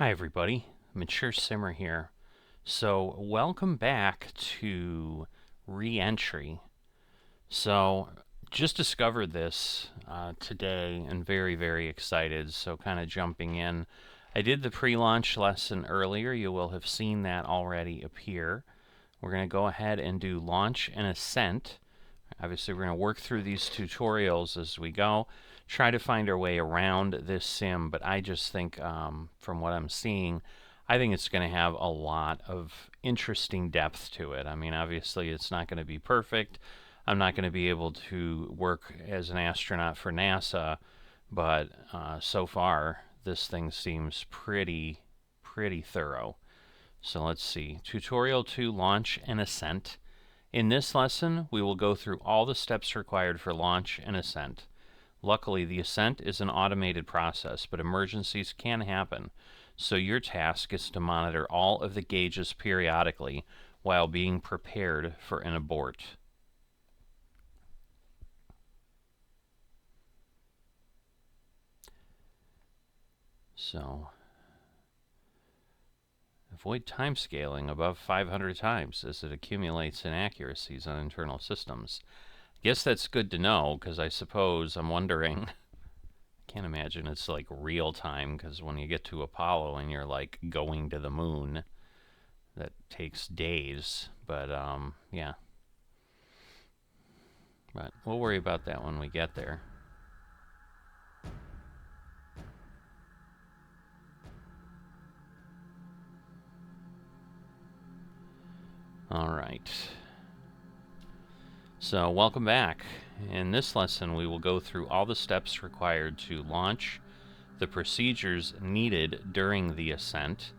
Hi everybody, Mature Simmer here. So welcome back to Reentry. So just discovered this today and very excited, so kind of jumping in. I did the pre-launch lesson earlier. You will have seen that already appear. We're going to go ahead and do Launch and Ascent. Obviously we're going to work through these tutorials as we go, try to find our way around this sim, but I just think from what I'm seeing, I think it's going to have a lot of interesting depth to it. I mean, obviously it's not going to be perfect. I'm not going to be able to work as an astronaut for NASA, but so far this thing seems pretty thorough. So let's see. Tutorial 2, Launch and Ascent. In this lesson, we will go through all the steps required for launch and ascent. Luckily, the ascent is an automated process, but emergencies can happen, so your task is to monitor all of the gauges periodically while being prepared for an abort. So, avoid time scaling above 500 times as it accumulates inaccuracies on internal systems. I guess that's good to know, because I suppose I'm wondering, I can't imagine it's like real time, because when you get to Apollo and you're like going to the moon, that takes days. But yeah. But we'll worry about that when we get there. Alright. So, welcome back. In this lesson, we will go through all the steps required to launch, the procedures needed during the ascent,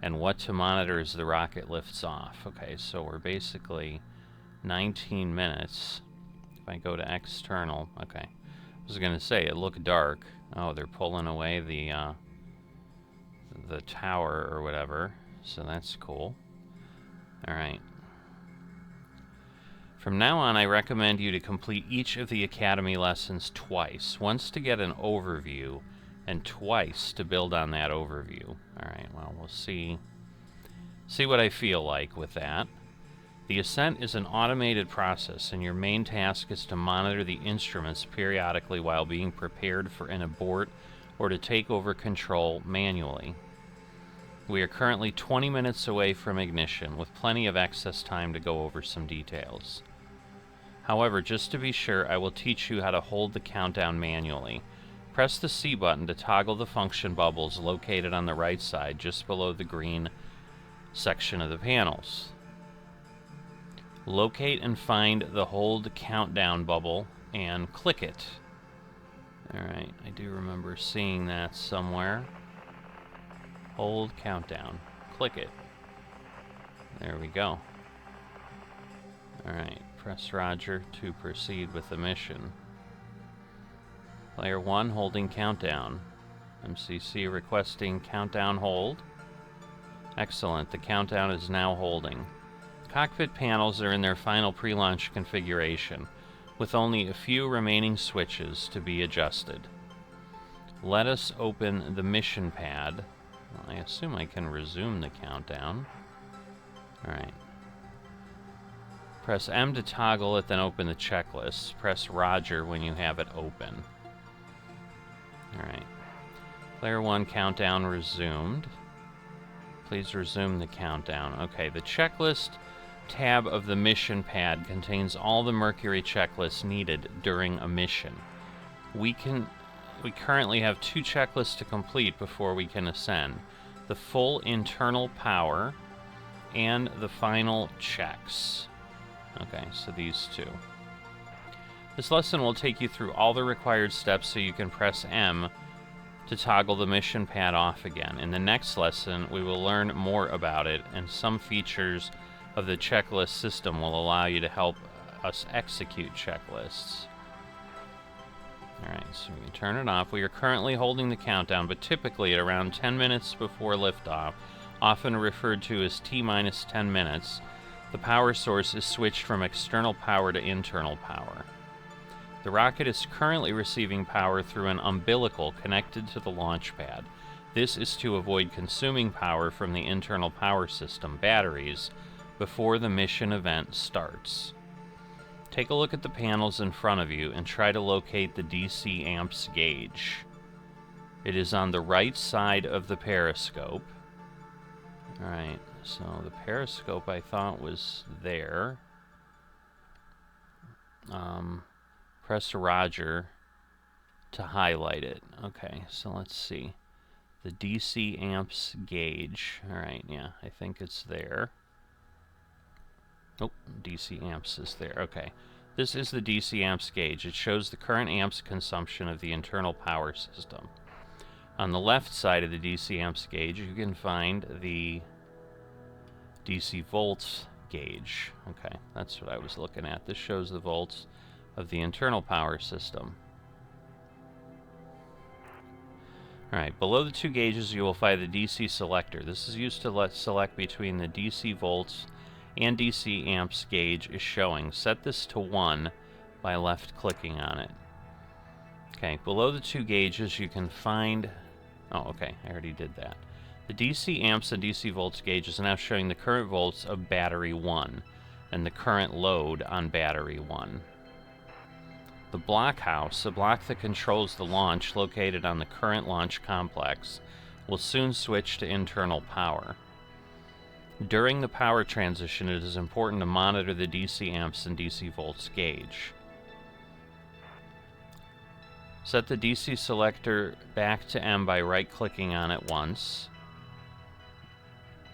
and what to monitor as the rocket lifts off. Okay, so we're basically 19 minutes. If I go to external, okay. I was going to say, it looked dark. Oh, they're pulling away the tower or whatever, so that's cool. Alright. From now on, I recommend you to complete each of the Academy lessons twice. Once to get an overview, and twice to build on that overview. Alright, well, we'll see what I feel like with that. The Ascent is an automated process, and your main task is to monitor the instruments periodically while being prepared for an abort or to take over control manually. We are currently 20 minutes away from ignition, with plenty of excess time to go over some details. However, just to be sure, I will teach you how to hold the countdown manually. Press the C button to toggle the function bubbles located on the right side, just below the green section of the panels. Locate and find the hold countdown bubble and click it. Alright, I do remember seeing that somewhere. Hold countdown. Click it. There we go. Alright, press Roger to proceed with the mission. Player 1 holding countdown. MCC requesting countdown hold. Excellent, the countdown is now holding. Cockpit panels are in their final pre-launch configuration, with only a few remaining switches to be adjusted. Let us open the mission pad. Well, I assume I can resume the countdown. Alright. Press M to toggle it, then open the checklist. Press Roger when you have it open. Alright. Player 1 countdown resumed. Please resume the countdown. Okay, the checklist tab of the mission pad contains all the Mercury checklists needed during a mission. We currently have 2 checklists to complete before we can ascend. The full internal power and the final checks. Okay, so these 2. This lesson will take you through all the required steps so you can press M to toggle the mission pad off again. In the next lesson, we will learn more about it, and some features of the checklist system will allow you to help us execute checklists. Alright, so we can turn it off. We are currently holding the countdown, but typically at around 10 minutes before liftoff, often referred to as T-minus 10 minutes, the power source is switched from external power to internal power. The rocket is currently receiving power through an umbilical connected to the launch pad. This is to avoid consuming power from the internal power system batteries before the mission event starts. Take a look at the panels in front of you and try to locate the DC amps gauge. It is on the right side of the periscope. Alright, so the periscope I thought was there. Press Roger to highlight it. Okay, so let's see. The DC amps gauge. Alright, yeah, I think it's there. Oh, DC amps is there. Okay. This is the DC amps gauge. It shows the current amps consumption of the internal power system. On the left side of the DC amps gauge, you can find the DC volts gauge. Okay, that's what I was looking at. This shows the volts of the internal power system. Alright, below the two gauges you will find the DC selector. This is used to select between the DC volts and DC amps gauge is showing. Set this to 1 by left-clicking on it. Okay, below the two gauges you can find... Oh, okay, I already did that. The DC amps and DC volts gauge is now showing the current volts of battery 1 and the current load on battery 1. The blockhouse, a block that controls the launch located on the current launch complex, will soon switch to internal power. During the power transition, it is important to monitor the DC amps and DC volts gauge. Set the DC selector back to M by right-clicking on it once.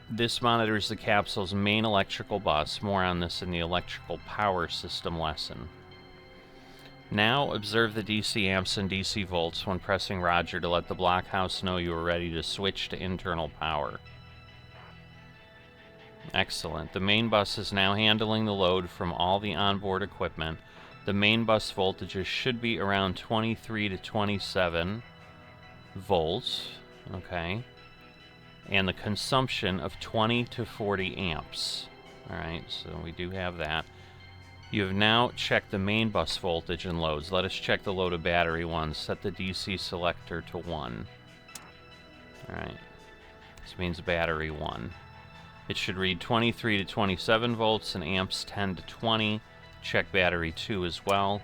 This monitors the capsule's main electrical bus. More on this in the electrical power system lesson. Now observe the DC amps and DC volts when pressing Roger to let the blockhouse know you are ready to switch to internal power. Excellent. The main bus is now handling the load from all the onboard equipment. The main bus voltages should be around 23 to 27 volts, okay, and the consumption of 20 to 40 amps. Alright, so we do have that. You have now checked the main bus voltage and loads. Let us check the load of battery 1. Set the DC selector to 1. Alright, this means battery 1. It should read 23 to 27 volts and amps 10 to 20. Check battery 2 as well.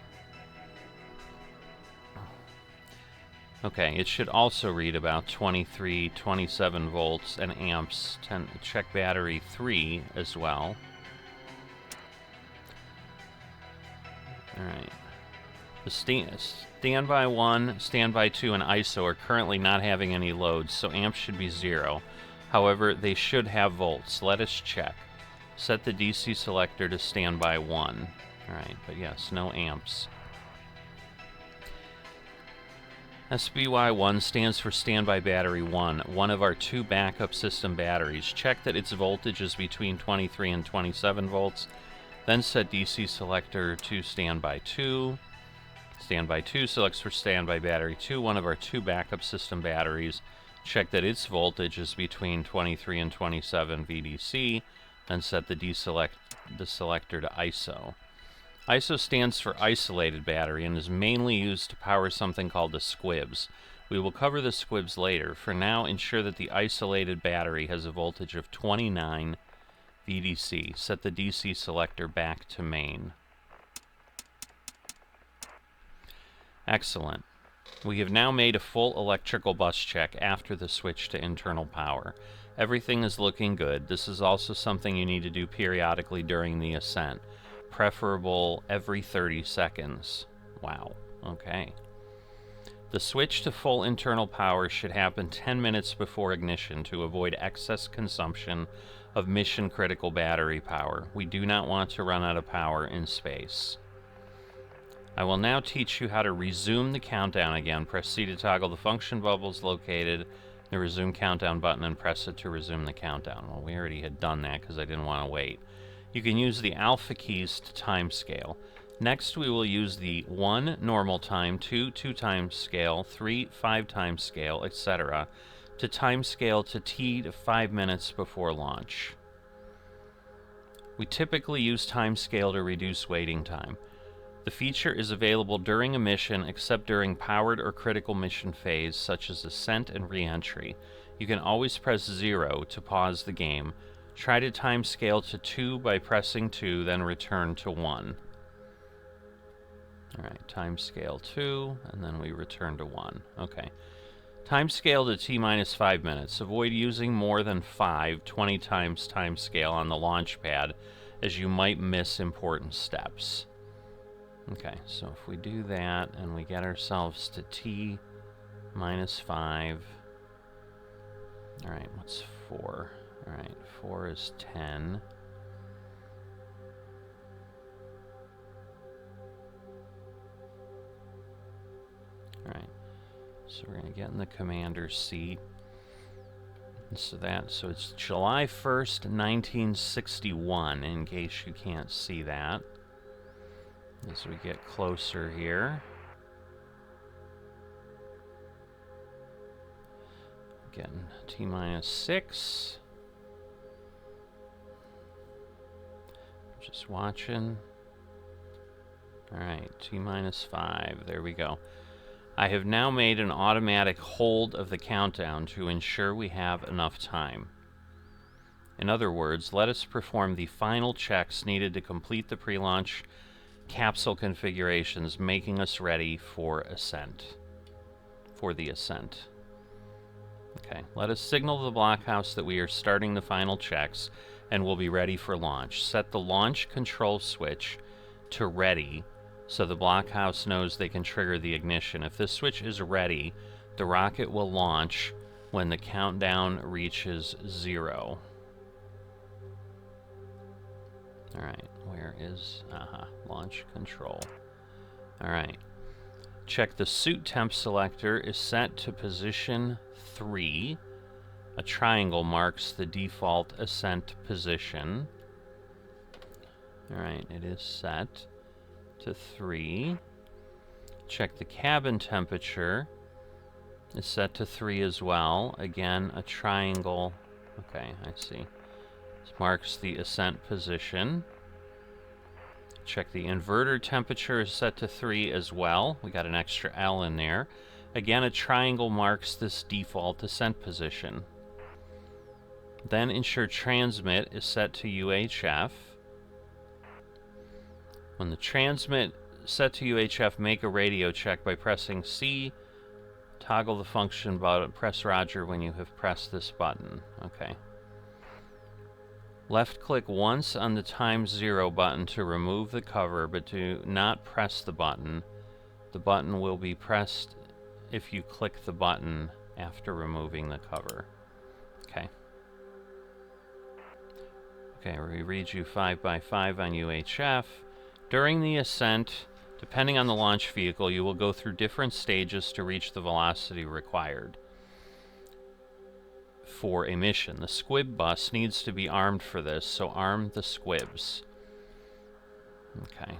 Okay, it should also read about 23, 27 volts and amps 10. Check battery 3 as well. Alright. The standby 1, standby 2, and ISO are currently not having any loads, so amps should be 0. However, they should have volts. Let us check. Set the DC selector to standby 1. Alright, but yes, no amps. SBY1 stands for standby battery 1, one of our 2 backup system batteries. Check that its voltage is between 23 and 27 volts. Then set DC selector to standby 2. Standby 2 selects for standby battery 2, one of our 2 backup system batteries. Check that its voltage is between 23 and 27 VDC. Then set the selector to ISO. ISO stands for isolated battery and is mainly used to power something called the squibs. We will cover the squibs later. For now, ensure that the isolated battery has a voltage of 29 VDC. Set the DC selector back to main. Excellent. We have now made a full electrical bus check after the switch to internal power. Everything is looking good. This is also something you need to do periodically during the ascent. Preferable every 30 seconds. Wow. Okay. The switch to full internal power should happen 10 minutes before ignition to avoid excess consumption of mission-critical battery power. We do not want to run out of power in space. I will now teach you how to resume the countdown again. Press C to toggle the function bubbles located in the resume countdown button and press it to resume the countdown. Well, we already had done that because I didn't want to wait. You can use the alpha keys to timescale. Next, we will use the 1 normal time, 2 2-time scale, 3 5-time scale, etc. to timescale to T to 5 minutes before launch. We typically use timescale to reduce waiting time. The feature is available during a mission except during powered or critical mission phase such as Ascent and Reentry. You can always press 0 to pause the game. Try to time scale to 2 by pressing 2, then return to 1. Alright, time scale 2, and then we return to 1. Okay. Time scale to T-minus 5 minutes. Avoid using more than 20 times time scale on the launch pad, as you might miss important steps. Okay, so if we do that and we get ourselves to T-minus 5. Alright, what's 4? Alright, 4 is 10. Alright, so we're going to get in the commander's seat. And so it's July 1st, 1961, in case you can't see that. As we get closer here. Getting T-minus 6. Just watching. Alright, T-minus 5. There we go. I have now made an automatic hold of the countdown to ensure we have enough time. In other words, let us perform the final checks needed to complete the pre-launch capsule configurations, making us ready for Ascent. For the Ascent. Okay, let us signal the blockhouse that we are starting the final checks and will be ready for launch. Set the launch control switch to ready so the blockhouse knows they can trigger the ignition. If this switch is ready, the rocket will launch when the countdown reaches 0. Alright, where is... launch control. Alright. Check the suit temp selector is set to position 3. A triangle marks the default Ascent position. Alright, it is set to 3. Check the cabin temperature is set to 3 as well. Again, a triangle. Okay, I see. This marks the Ascent position. Check the inverter temperature is set to 3 as well. We got an extra L in there. Again, a triangle marks this default Ascent position. Then ensure transmit is set to UHF. When the transmit set to UHF, make a radio check by pressing C. Toggle the function button. Press Roger when you have pressed this button. Okay. Left-click once on the time 0 button to remove the cover, but do not press the button. The button will be pressed if you click the button after removing the cover. Okay. Okay, we read you 5x5 on UHF. During the ascent, depending on the launch vehicle, you will go through different stages to reach the velocity required for a mission. The squib bus needs to be armed for this, so arm the squibs. Okay.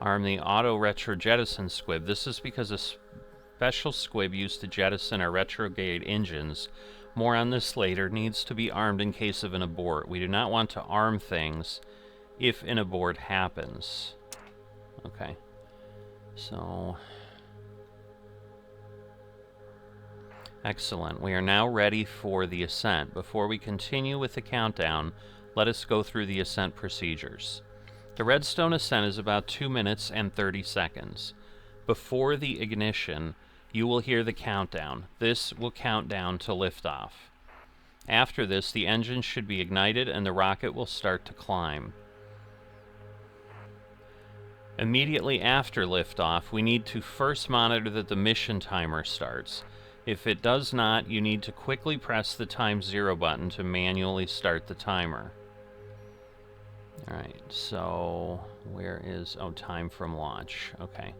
Arm the auto retro jettison squib. This is because a special squib used to jettison our retrograde engines, more on this later, needs to be armed in case of an abort. We do not want to arm things if an abort happens. Okay. So... excellent. We are now ready for the ascent. Before we continue with the countdown, let us go through the ascent procedures. The Redstone ascent is about 2 minutes and 30 seconds. Before the ignition, you will hear the countdown. This will count down to liftoff. After this, the engine should be ignited and the rocket will start to climb. Immediately after liftoff, we need to first monitor that the mission timer starts. If it does not, you need to quickly press the time 0 button to manually start the timer. Alright, so where is... oh, time from launch. Okay.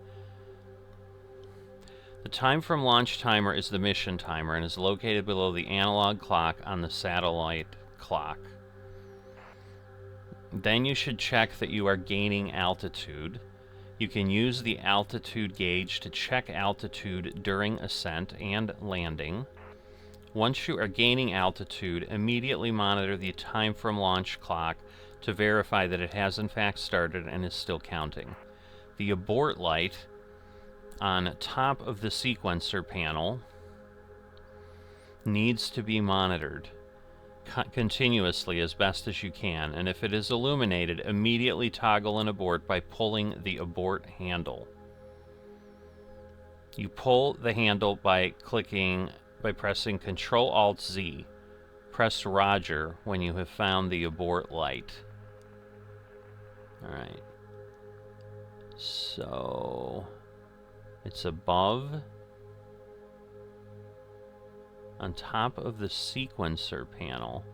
The time from launch timer is the mission timer and is located below the analog clock on the satellite clock. Then you should check that you are gaining altitude. You can use the altitude gauge to check altitude during ascent and landing. Once you are gaining altitude, immediately monitor the time from launch clock to verify that it has in fact started and is still counting. The abort light on top of the sequencer panel needs to be monitored continuously as best as you can, and if it is illuminated, immediately toggle an abort by pulling the abort handle. You pull the handle by pressing Ctrl-Alt-Z. Press Roger when you have found the abort light. Alright. So it's above, on top of the sequencer panel.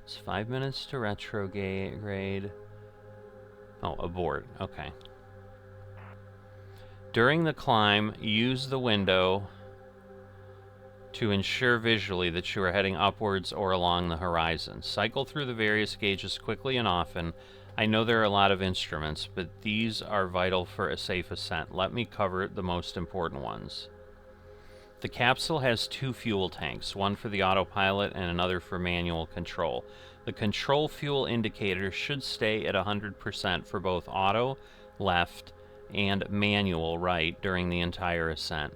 It's 5 minutes to retrograde. Oh, abort. Okay. During the climb, use the window to ensure visually that you are heading upwards or along the horizon. Cycle through the various gauges quickly and often. I know there are a lot of instruments, but these are vital for a safe ascent. Let me cover the most important ones. The capsule has 2 fuel tanks, one for the autopilot and another for manual control. The control fuel indicator should stay at 100% for both auto, left, and manual, right, during the entire ascent.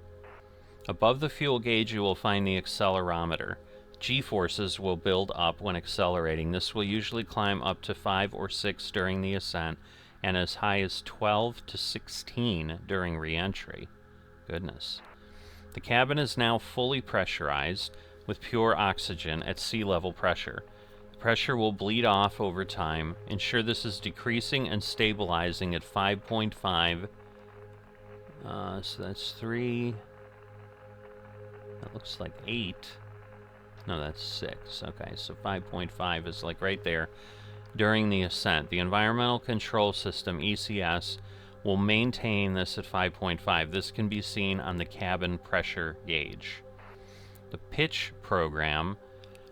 Above the fuel gauge, you will find the accelerometer. G-forces will build up when accelerating. This will usually climb up to 5 or 6 during the ascent, and as high as 12 to 16 during re-entry. Goodness. The cabin is now fully pressurized with pure oxygen at sea level pressure. The pressure will bleed off over time. Ensure this is decreasing and stabilizing at 5.5. So that's 3. That looks like 8. No, that's 6. Okay, so 5.5 is like right there during the ascent. The Environmental Control System, ECS, will maintain this at 5.5. This can be seen on the cabin pressure gauge. The pitch program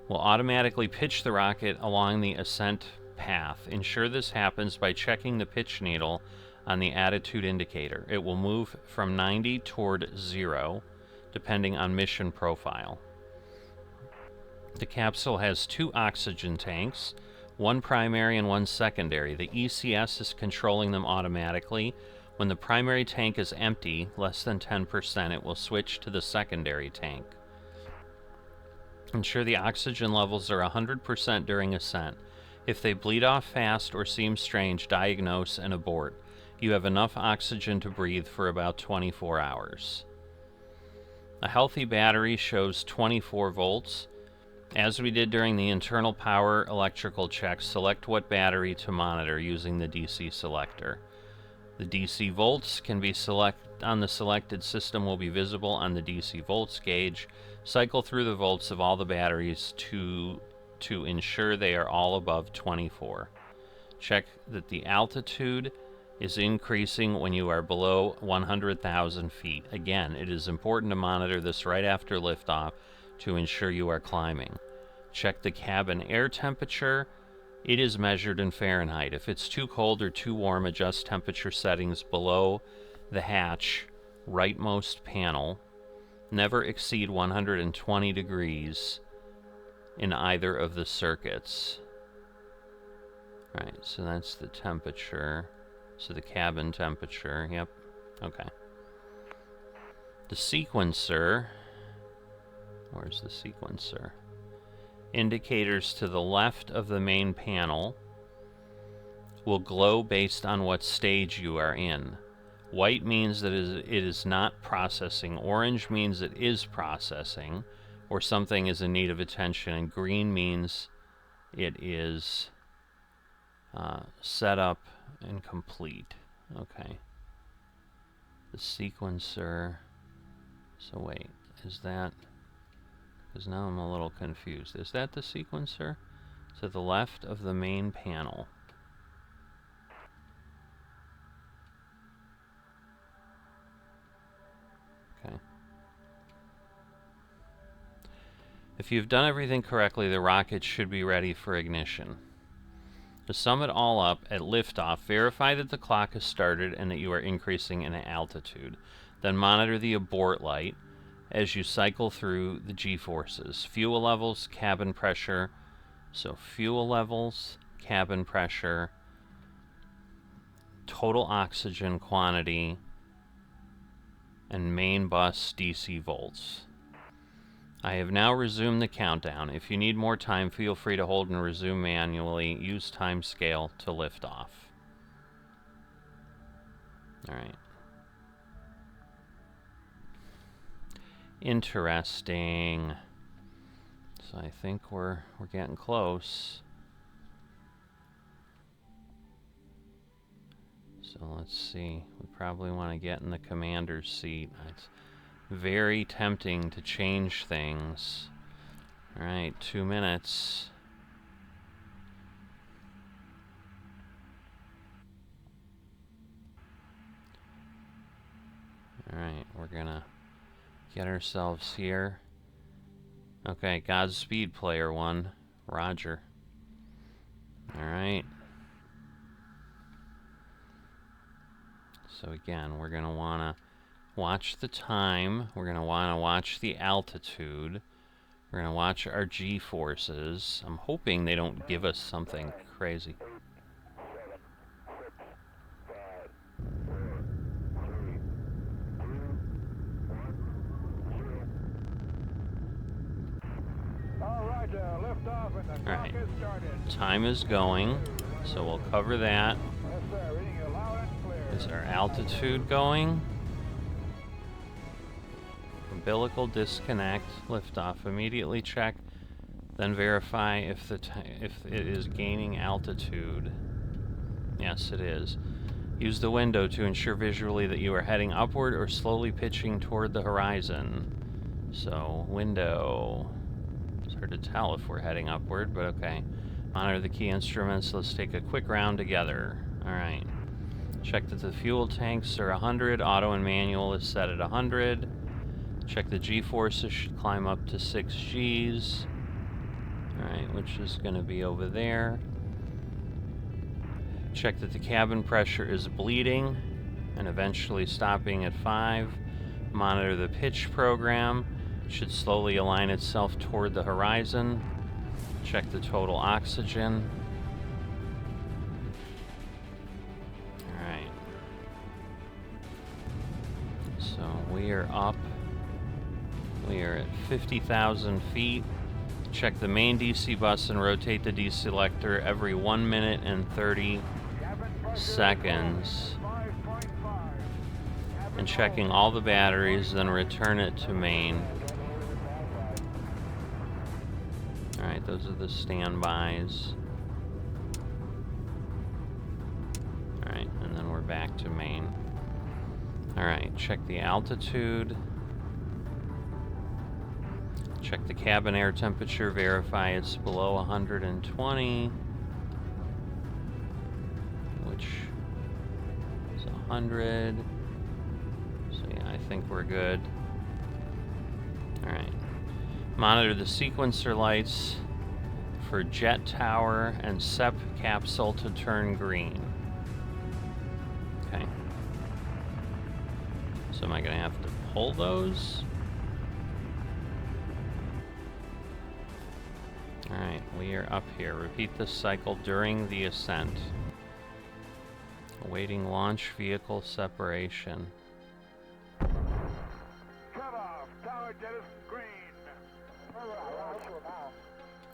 will automatically pitch the rocket along the ascent path. Ensure this happens by checking the pitch needle on the attitude indicator. It will move from 90 toward 0, depending on mission profile. The capsule has 2 oxygen tanks, one primary and one secondary. The ECS is controlling them automatically. When the primary tank is empty, less than 10%, it will switch to the secondary tank. Ensure the oxygen levels are 100% during ascent. If they bleed off fast or seem strange, diagnose and abort. You have enough oxygen to breathe for about 24 hours. A healthy battery shows 24 volts. As we did during the internal power electrical check, select what battery to monitor using the DC selector. The DC volts can be on the selected system will be visible on the DC volts gauge. Cycle through the volts of all the batteries to ensure they are all above 24. Check that the altitude is increasing when you are below 100,000 feet. Again, it is important to monitor this right after liftoff to ensure you are climbing. Check the cabin air temperature. It is measured in Fahrenheit. If it's too cold or too warm, adjust temperature settings below the hatch rightmost panel. Never exceed 120 degrees in either of the circuits. Alright, so that's the temperature. So the cabin temperature, yep, okay. The sequencer, where's the sequencer? Indicators to the left of the main panel will glow based on what stage you are in. White means that it is not processing, orange means it is processing, or something is in need of attention, and green means it is set up and complete. Okay. The sequencer, so wait, is that, because now I'm a little confused. Is that the sequencer? To the left of the main panel. Okay. If you've done everything correctly, the rocket should be ready for ignition. To sum it all up, at liftoff, verify that the clock has started and that you are increasing in altitude. Then monitor the abort light as you cycle through the G-forces. Fuel levels, cabin pressure. So fuel levels, cabin pressure, total oxygen quantity, and main bus DC volts. I have now resumed the countdown. If you need more time, feel free to hold and resume manually. Use time scale to lift off. Alright. Interesting. So I think we're getting close. So let's see. We probably want to get in the commander's seat. It's very tempting to change things. Alright, 2 minutes. Alright, we're gonna get ourselves here. Okay, Godspeed, player one. Roger. Alright. So again, we're gonna wanna watch the time. We're gonna wanna watch the altitude. We're gonna watch our G-forces. I'm hoping they don't give us something crazy. Alright, time is going, so we'll cover that. Is our altitude going? Umbilical disconnect, liftoff. Immediately check, then verify if it is gaining altitude. Yes, it is. Use the window to ensure visually that you are heading upward or slowly pitching toward the horizon. So, window. It's hard to tell if we're heading upward, but okay. Monitor the key instruments. Let's take a quick round together. Alright. Check that the fuel tanks are 100. Auto and manual is set at 100. Check the G-forces should climb up to 6 Gs. Alright, which is going to be over there. Check that the cabin pressure is bleeding and eventually stopping at 5. Monitor the pitch program. It should slowly align itself toward the horizon. Check the total oxygen. Alright. So we are up. We are at 50,000 feet. Check the main DC bus and rotate the deselector every 1 minute and 30 seconds. And checking all the batteries, then return it to main. Alright, those are the standbys. Alright, and then we're back to main. Alright, check the altitude. Check the cabin air temperature, verify it's below 120. Which is 100. So yeah, I think we're good. Alright. Monitor the sequencer lights for jet tower and SEP capsule to turn green. Okay. So am I going to have to pull those? Alright, we are up here. Repeat this cycle during the ascent. Awaiting launch vehicle separation.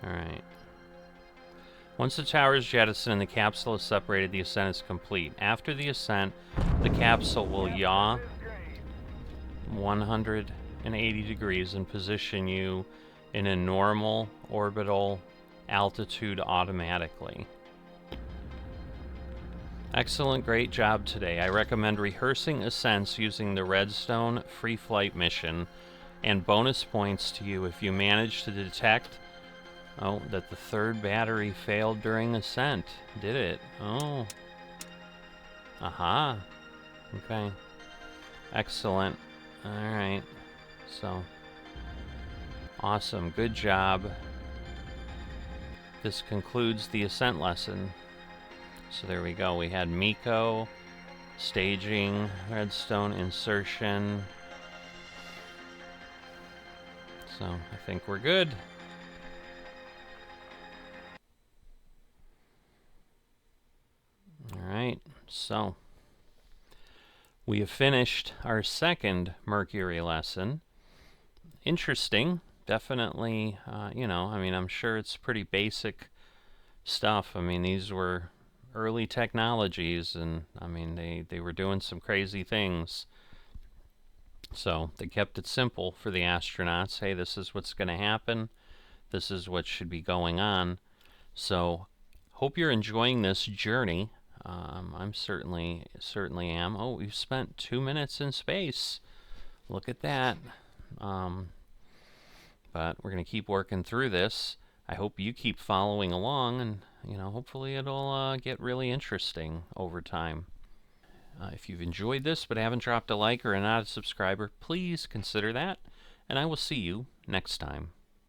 Alright. Once the tower is jettisoned and the capsule is separated, the ascent is complete. After the ascent, the capsule will yaw 180 degrees and position you in a normal orbital altitude automatically. Excellent, great job today. I recommend rehearsing ascents using the Redstone free flight mission, and bonus points to you if you manage to detect that the third battery failed during ascent. Did it? Oh. Aha. Okay. Excellent. Alright. So. Awesome. Good job. This concludes the ascent lesson. So there we go. We had Miko, staging, redstone insertion. So I think we're good. Alright, So, we have finished our second Mercury lesson. Interesting. Definitely, I mean, I'm sure it's pretty basic stuff. I mean, these were early technologies, and I mean, they were doing some crazy things. So they kept it simple for the astronauts. Hey, this is what's going to happen. This is what should be going on. So, hope you're enjoying this journey. I'm certainly am. Oh, we've spent 2 minutes in space. Look at that. Um, but we're going to keep working through this. I hope you keep following along, and hopefully it'll get really interesting over time. If you've enjoyed this but haven't dropped a like or are not a subscriber, please consider that, and I will see you next time.